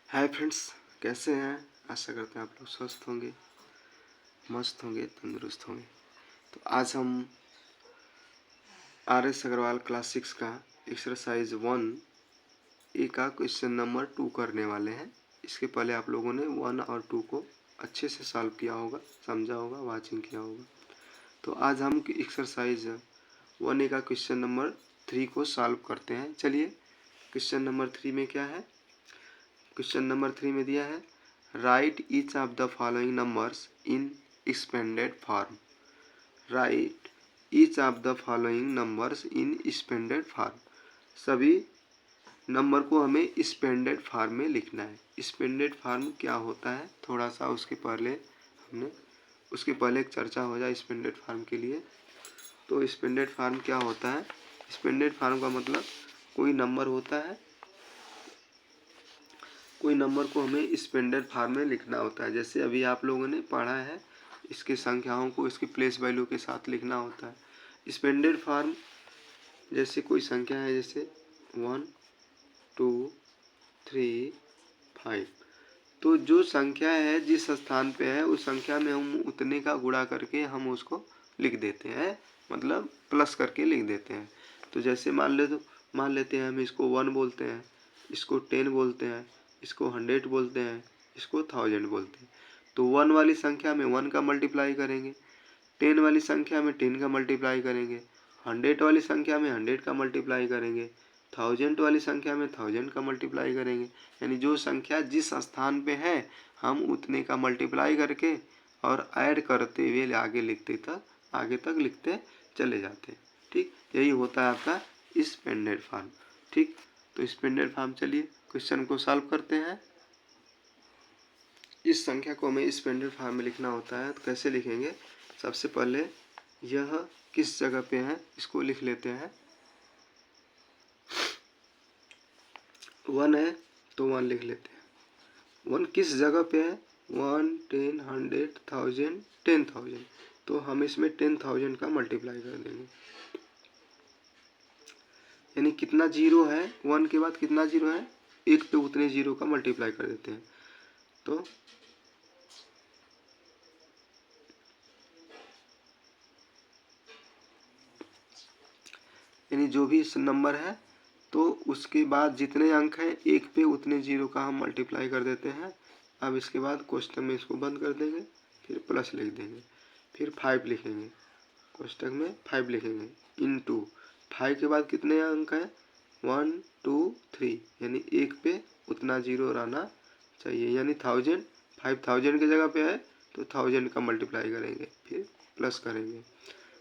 Hi friends, कैसे हैं? आशा करते हैं आप लोग स्वस्थ होंगे, मस्त होंगे, तंदुरुस्त होंगे। तो आज हम RS अग्रवाल क्लास 6 का एक्सरसाइज 1A का क्वेश्चन नंबर 2 करने वाले हैं। इसके पहले आप लोगों ने 1 और 2 को अच्छे से सॉल्व किया होगा, समझा होगा, वाचिंग किया होगा। तो आज हम एक्सरसाइज 1A का क्वेश्चन नंबर 3 को सॉल्व करते हैं। चलिए, क्वेश्चन नंबर 3 में क्या है? क्वेश्चन नंबर 3 में दिया है right each of the following numbers in expanded form. Right each of the following numbers in expanded form. सभी नंबर को हमें एक्सपेंडेड फॉर्म में लिखना है। एक्सपेंडेड फॉर्म क्या होता है, थोड़ा सा उसके पहले एक चर्चा हो जाए एक्सपेंडेड फॉर्म के लिए। तो एक्सपेंडेड फॉर्म क्या होता है? एक्सपेंडेड फॉर्म का मतलब कोई नंबर होता है, कोई नंबर को हमें एक्सपेंडेड फॉर्म में लिखना होता है। जैसे अभी आप लोगों ने पढ़ा है, इसके संख्याओं को इसकी प्लेस वैल्यू के साथ लिखना होता है। एक्सपेंडेड फॉर्म जैसे कोई संख्या है, जैसे 1 2 3 5, तो जो संख्या है जिस स्थान पे है उस संख्या में हम उतने का गुणा करके हम उसको लिख देते हैं, मतलब प्लस करके लिख देते हैं। तो जैसे मान लेते हैं हम इसको 1 बोलते हैं, इसको 10 बोलते हैं, इसको 100 बोलते हैं, इसको 1000 बोलते हैं। तो 1 वाली संख्या में 1 का मल्टीप्लाई करेंगे, 10 वाली संख्या में 10 का मल्टीप्लाई करेंगे, 100 वाली संख्या में 100 का मल्टीप्लाई करेंगे, 1000 वाली संख्या में 1000 का मल्टीप्लाई करेंगे। यानी जो संख्या जिस स्थान पे है हम उतने का मल्टीप्लाई करके और ऐड करते हुए आगे तक लिखते चले जाते हैं। ठीक, यही होता है आपका एक्सपेंडेड फॉर्म। ठीक, तो एक्सपेंडेड फॉर्म, चलिए क्वेश्चन को सॉल्व करते हैं। इस संख्या को हमें एक्सपेंडेड फॉर्म में लिखना होता है, तो कैसे लिखेंगे? सबसे पहले यह किस जगह पे है इसको लिख लेते हैं। 1 है तो 1 लिख लेते हैं। 1 किस जगह पे है? 1 10 100 1000 10,000, तो हम इसमें 10,000 का मल्टीप्लाई कर देंगे। यानी कितना जीरो है? 1 के बाद कितना जीरो है? एक पे उतने जीरो का मल्टीप्लाई कर देते हैं। तो यानी जो भी नंबर है तो उसके बाद जितने अंक हैं एक पे उतने जीरो का हम मल्टीप्लाई कर देते हैं। अब इसके बाद कोष्टक में इसको बंद कर देंगे, फिर प्लस लिख देंगे, फिर 5 लिखेंगे, कोष्टक में 5 लिखेंगे, इनटू 5 के बाद कितने अंक हैं? 1 2 3, यानी एक पे उतना जीरो रहना चाहिए। यानी 1000 5000 की जगह पे है तो 1000 का मल्टीप्लाई करेंगे, फिर प्लस करेंगे,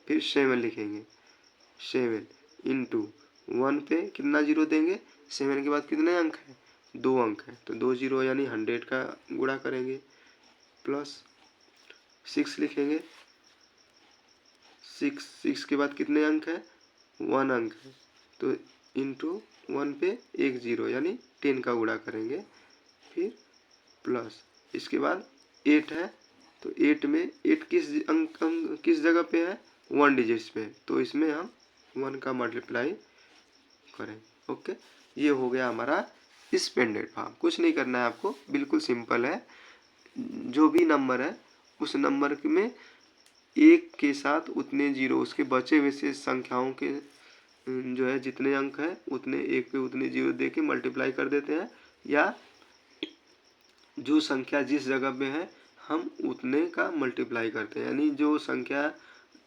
फिर 7 लिखेंगे, 7 इंटू 1 पे कितना जीरो देंगे? 7 के बाद कितने अंक हैं? 2 अंक हैं, तो 2 जीरो यानी 100 का गुणा करेंगे, प्लस 6 लिखेंगे, 6 के बाद कितने अंक हैं? 1 अंक है, तो इंटू 1 पे एक जीरो यानी 10 का गुणा करेंगे, फिर प्लस इसके बाद 8 है, तो 8 में 8 अंक किस जगह पे है? 1 डिजिट्स पे, तो इसमें हम 1 का मल्टीप्लाई करें। ओके, ये हो गया हमारा एक्सपेंडेड फॉर्म। कुछ नहीं करना है आपको, बिल्कुल सिंपल है। जो भी नंबर है उस नंबर में एक के साथ उतने जीरो, उसके बचे हुए शेष संख्याओं के जो है जितने अंक हैं उतने एक पे उतने जीरो दे के मल्टीप्लाई कर देते हैं, या जो संख्या जिस जगह पे है हम उतने का मल्टीप्लाई करते हैं। यानी जो संख्या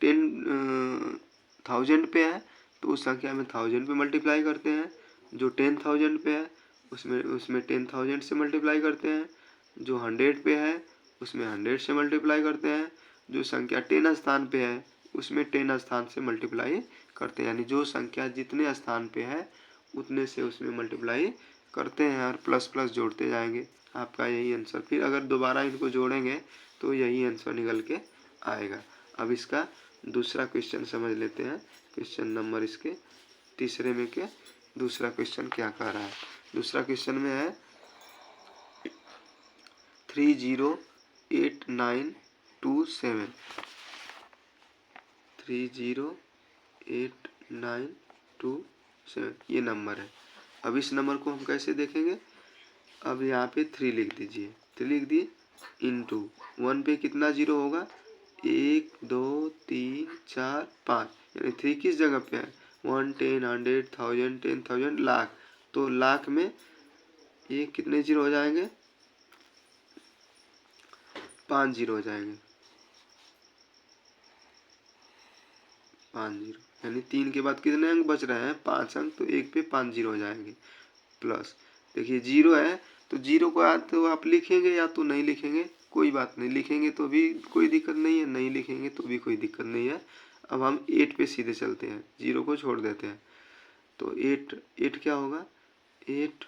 10,000 पे है तो उस संख्या में 1000 पे मल्टीप्लाई करते हैं, जो 10,000 पे है उसमें 10,000 से मल्टीप्लाई करते हैं, जो 100 पे है उसमें 100 से मल्टीप्लाई करते हैं, जो संख्या 10 स्थान पे है उसमें 10 स्थान से मल्टीप्लाई करते हैं। यानी जो संख्या जितने स्थान पे है उतने से उसमें मल्टीप्लाई करते हैं और प्लस प्लस जोड़ते जाएंगे। आपका यही आंसर, फिर अगर दोबारा इनको जोड़ेंगे तो यही आंसर निकल के आएगा। अब इसका दूसरा क्वेश्चन समझ लेते हैं। क्वेश्चन नंबर इसके तीसरे में के दूसरा क्वेश्चन क्या कह रहा है? दूसरा क्वेश्चन में है 308927, 308927 ये नंबर है। अब इस नंबर को हम कैसे देखेंगे? अब यहाँ पे 3 लिख दीजिए, 3 लिख दिए इंटू 1 पे कितना जीरो होगा, 1 2 3 4 5, यानी 3 किस जगह पे है, 1 10 100 1000 10,000 लाख, तो लाख में ये कितने जीरो हो जाएंगे, 5 जीरो हो जाएंगे, 5 जीरो, यानी 3 के बाद कितने अंक बच रहे हैं, 5 अंक, तो 1 पे 5 जीरो हो जाएंगे। प्लस देखिए जीरो है तो जीरो को या तो आप लिखेंगे या तो नहीं लिखेंगे, कोई बात नहीं, लिखेंगे तो भी कोई दिक्कत नहीं है, नहीं लिखेंगे तो भी कोई दिक्कत नहीं है। अब हम 8 पे सीधे चलते हैं, जीरो को छोड़ देते हैं, तो 8 क्या होगा, 8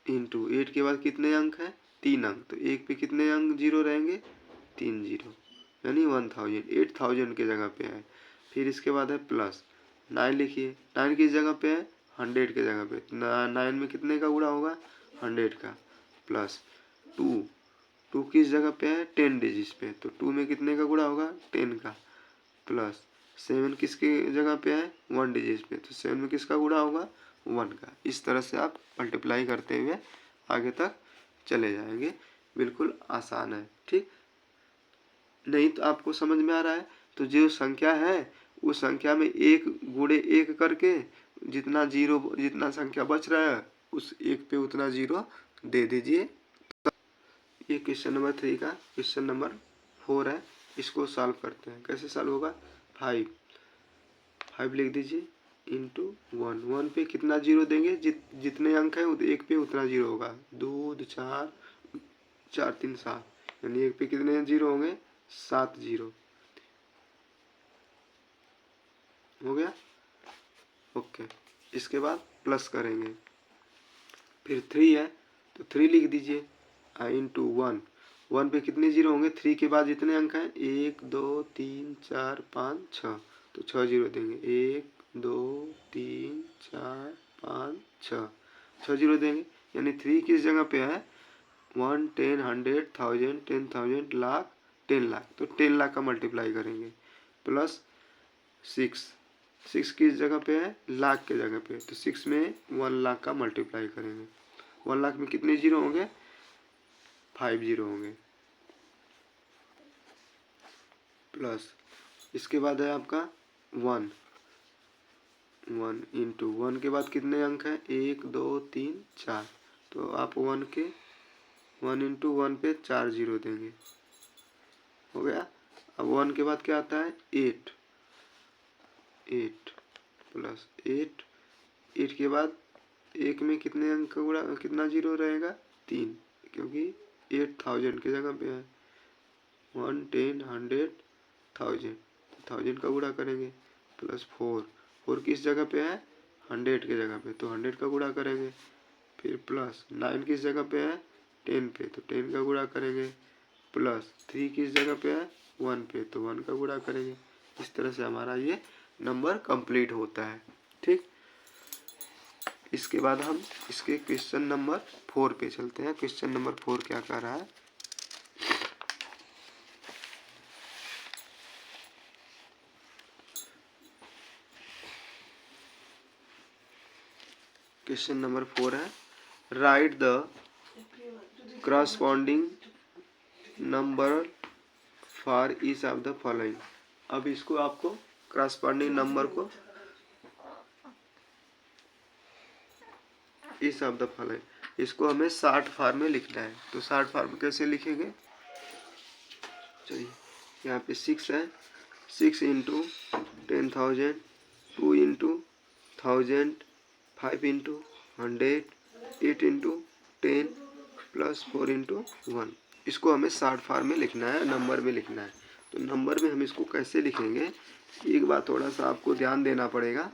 इंटू 8 के बाद कितने अंक हैं, 3 अंक, तो 1 पे कितने अंक जीरो रहेंगे, 3 जीरो, यानी 1000, 8000 के जगह पे है। फिर इसके बाद है प्लस 9 लिखिए, 9 किस जगह पे है, 100 के जगह पे, 9 में कितने का गुणा होगा, 100 का, प्लस 2 किस जगह पे है, 10 डिजिट पे, तो 2 में कितने का गुणा होगा, 10 का, प्लस 7 किसके जगह पे है, 1 डिजिट पे, तो 7 में किसका गुणा होगा, 1 का। इस तरह से आप मल्टीप्लाई करते हुए आगे तक चले जाएंगे, बिल्कुल आसान है। ठीक, नहीं तो आपको समझ में आ रहा है, तो जो संख्या है उस संख्या में 1 गुणे 1 करके जितना संख्या बच रहा है उस 1 पे उतना जीरो दे दीजिए। ये क्वेश्चन नंबर 3 का क्वेश्चन नंबर 4 है, इसको सॉल्व करते हैं। कैसे सॉल्व होगा, 5 लिख दीजिए इंटू 1 पे कितना जीरो देंगे, जितने अंक है 1 पे उतना जीरो होगा, 2 4 4 3 7, यानी 1 पे कितने जीरो होंगे, 7 जीरो हो गया। ओके, इसके बाद प्लस करेंगे, फिर 3 है तो 3 लिख दीजिए इंटू 1 पे कितने जीरो होंगे, 3 के बाद जितने अंक हैं, 1 2 3 4 5 6, तो 6 जीरो देंगे, 1 2 3 4 5 6, 6 जीरो देंगे, यानी 3 किस जगह पे है, 1 10 100 1000 10,000 लाख 10 लाख, तो 10 लाख का मल्टीप्लाई करेंगे, प्लस 6 किस जगह पे है, लाख के जगह पे, तो 6 में 1 लाख का मल्टीप्लाई करेंगे, 1 लाख में कितने जीरो होंगे, 5 जीरो होंगे, प्लस इसके बाद है आपका 1 इंटू 1 के बाद कितने अंक हैं, 1 2 3 4, तो आप 1 इंटू 1 पे 4 जीरो देंगे, हो गया। अब 1 के बाद क्या आता है, 8 प्लस 8 के बाद 1 में कितने अंक का गुणा, कितना जीरो रहेगा, 3, क्योंकि 8000 के जगह पे है, 1 10 100 1000, 1000 का गुणा करेंगे, प्लस 4 किस जगह पे है, 100 के जगह पे, तो 100 का गुणा करेंगे, फिर प्लस 9 किस जगह पे है, 10 पे, तो 10 का गुणा करेंगे, प्लस 3 किस जगह पे है, 1 पे, तो 1 का गुणा करेंगे। इस तरह से हमारा ये नंबर कंप्लीट होता है। ठीक, इसके बाद हम इसके क्वेश्चन नंबर 4 पे चलते हैं। क्वेश्चन नंबर 4 क्या कह रहा है, क्वेश्चन नंबर 4 है, right the corresponding number for each of the following. अब इसको आपको करस्पॉन्डिंग नंबर को ईच ऑफ द फॉलोइंग, इसको हमें शॉर्ट फॉर्म में लिखना है। तो शॉर्ट फॉर्म कैसे लिखेंगे, चलिए यहाँ पे 6 है, 6 into 10,000, 2 into 1000, 5 into 100, 8 into 10 plus 4 into 1, इसको हमें शॉर्ट फॉर्म में लिखना है, नंबर में लिखना है। तो नंबर में हम इसको कैसे लिखेंगे, एक बात थोड़ा सा आपको ध्यान देना पड़ेगा।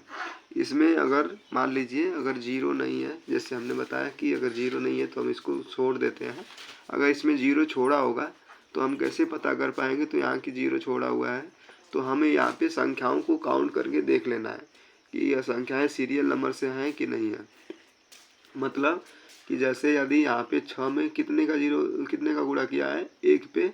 इसमें अगर मान लीजिए अगर जीरो नहीं है, जैसे हमने बताया कि अगर जीरो नहीं है तो हम इसको छोड़ देते हैं। अगर इसमें जीरो छोड़ा होगा तो हम कैसे पता कर पाएंगे, तो यहाँ की जीरो छोड़ा हुआ है तो हमें यहाँ पे संख्याओं को काउंट करके देख लेना है कि यह संख्याएं सीरियल नंबर से हैं कि नहीं है। मतलब कि जैसे यदि यहाँ पे 6 में कितने का गुणा किया है, 1 पे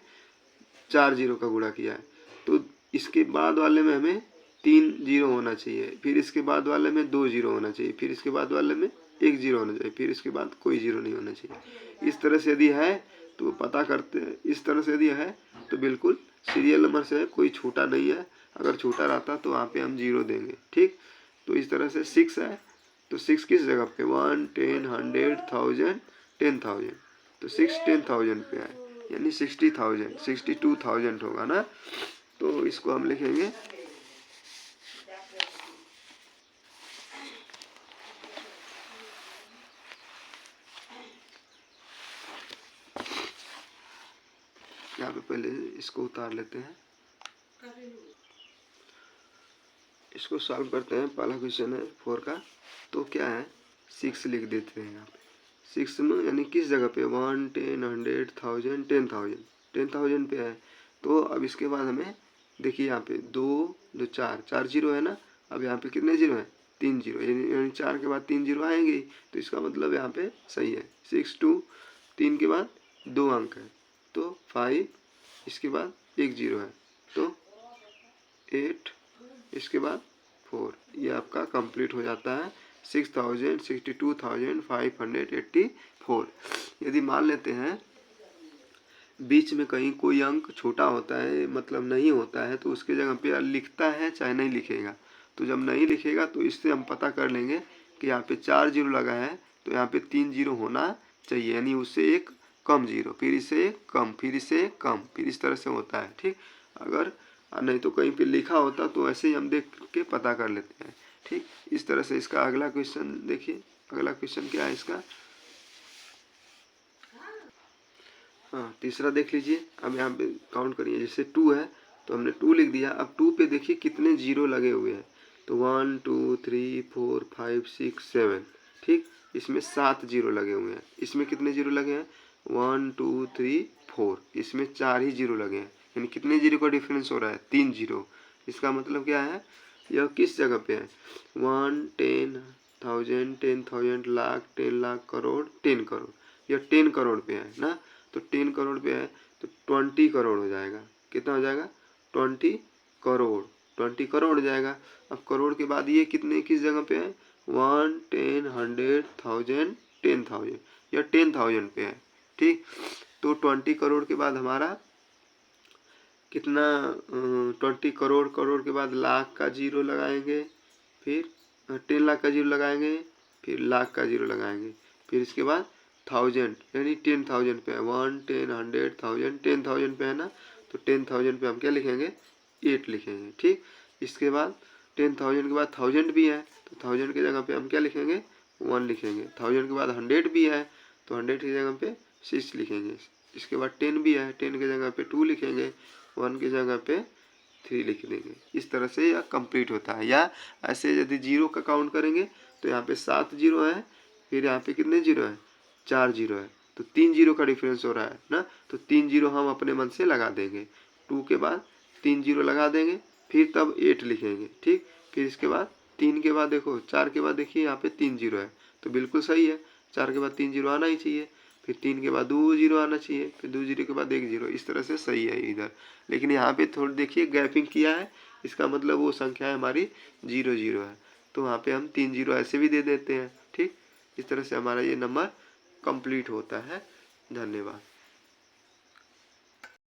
4 जीरो का गुणा किया है, तो इसके बाद वाले में हमें 3 जीरो होना चाहिए, फिर इसके बाद वाले में 2 जीरो होना चाहिए, फिर इसके बाद वाले में एक जीरो होना चाहिए, फिर इसके बाद कोई जीरो नहीं होना चाहिए। इस तरह से यदि है तो पता करते हैं, इस तरह से यदि है तो बिल्कुल सीरियल नंबर से है, कोई छोटा नहीं है। अगर छोटा रहता तो वहाँ पे हम जीरो देंगे, ठीक। तो इस तरह से 6 है, तो 6 किस जगह पे 1 10 100 1000 10,000, तो 6 10,000 पे है, यानी 60,000 62,000 होगा ना। तो इसको हम लिखेंगे यहाँ पे, पहले इसको उतार लेते हैं, इसको सॉल्व करते हैं। पहला क्वेश्चन है 4 का, तो क्या है 6 लिख देते हैं यहाँ पे। 6 में यानी किस जगह पे 1 10 100 1000 10,000 10,000 पे है। तो अब इसके बाद हमें देखिए यहाँ पे 2 2 4 जीरो है ना। अब यहाँ पे कितने जीरो हैं 3 जीरो, यानी 4 के बाद 3 जीरो आएंगे, तो इसका मतलब यहाँ पे सही है। 6 2 3 के बाद 2 अंक है तो 5, इसके बाद 1 जीरो है तो 8, इसके बाद 4। ये आपका कंप्लीट हो जाता है 62,584। यदि मान लेते हैं बीच में कहीं कोई अंक छोटा होता है, मतलब नहीं होता है, तो उसके जगह पे लिखता है चाहे नहीं लिखेगा। तो जब नहीं लिखेगा तो इससे हम पता कर लेंगे कि यहाँ पे 4 जीरो लगा है तो यहाँ पे 3 जीरो होना चाहिए, यानी उससे एक कम जीरो, फिर इससे एक कम, फिर इससे एक कम, फिर इस तरह से होता है, ठीक। अगर नहीं तो कहीं पे लिखा होता तो ऐसे ही हम देख के पता कर लेते हैं, ठीक। इस तरह से इसका अगला क्वेश्चन देखिए। अगला क्वेश्चन क्या है इसका, हाँ तीसरा देख लीजिए। अब यहाँ पे काउंट करिए, जैसे 2 है तो हमने 2 लिख दिया। अब 2 पे देखिए कितने जीरो लगे हुए हैं, तो 1 2 3 4 5 6 7, ठीक। इसमें 7 जीरो लगे हुए हैं। इसमें कितने जीरो लगे हैं 1 2 3 4, इसमें 4 ही जीरो लगे हैं, यानी कितने जीरो का डिफरेंस हो रहा है 3 जीरो। इसका मतलब क्या है, यह किस जगह पे है 1 10,000 10,000 लाख 10 लाख करोड़ 10 करोड़, यह 10 करोड़ पे है ना। तो 10 करोड़ पे है तो 20 करोड़ हो जाएगा। कितना हो जाएगा 20 करोड़, 20 करोड़ हो जाएगा। अब करोड़ के बाद ये कितने किस जगह पे है 1 10 100 1000 10,000, या 10,000 पे है, ठीक। तो 20 करोड़ के बाद हमारा कितना 20 करोड़, करोड़ के बाद लाख का जीरो लगाएंगे, फिर 10 लाख का जीरो लगाएंगे, फिर लाख का जीरो लगाएंगे, फिर इसके बाद 1000 यानी 10,000 पे है 1 10 100 1000 10,000 पे है ना। तो 10,000 पे हम क्या लिखेंगे 8 लिखेंगे, ठीक। इसके बाद 10,000 के बाद 1000 भी है तो 1000 की जगह पे हम क्या लिखेंगे 1 लिखेंगे। 1000 के बाद 100 भी है तो 100 की जगह पे 6 लिखेंगे। इसके बाद 10 भी है, 10 की जगह पे 2 लिखेंगे, 1 की जगह पे 3 लिख देंगे। इस तरह से यह कंप्लीट होता है। या ऐसे यदि जीरो का काउंट करेंगे तो यहाँ पे 7 जीरो है, फिर यहाँ पे कितने जीरो है 4 जीरो है, तो 3 जीरो का डिफरेंस हो रहा है ना। तो 3 जीरो हम अपने मन से लगा देंगे, 2 के बाद 3 जीरो लगा देंगे, फिर तब 8 लिखेंगे, ठीक। फिर इसके बाद 3 के बाद देखो 4 के बाद देखिए यहाँ पे 3 जीरो है तो बिल्कुल सही है, 4 के बाद 3 जीरो आना ही चाहिए, फिर 3 के बाद 2 जीरो आना चाहिए, फिर 2 जीरो के बाद 1 जीरो, इस तरह से सही है इधर। लेकिन यहाँ पे थोड़ी देखिए गैपिंग किया है, इसका मतलब वो संख्या हमारी 0 0 है, तो वहाँ पे हम 3 जीरो ऐसे भी दे देते हैं, ठीक। इस तरह से हमारा ये नंबर कंप्लीट होता है। धन्यवाद।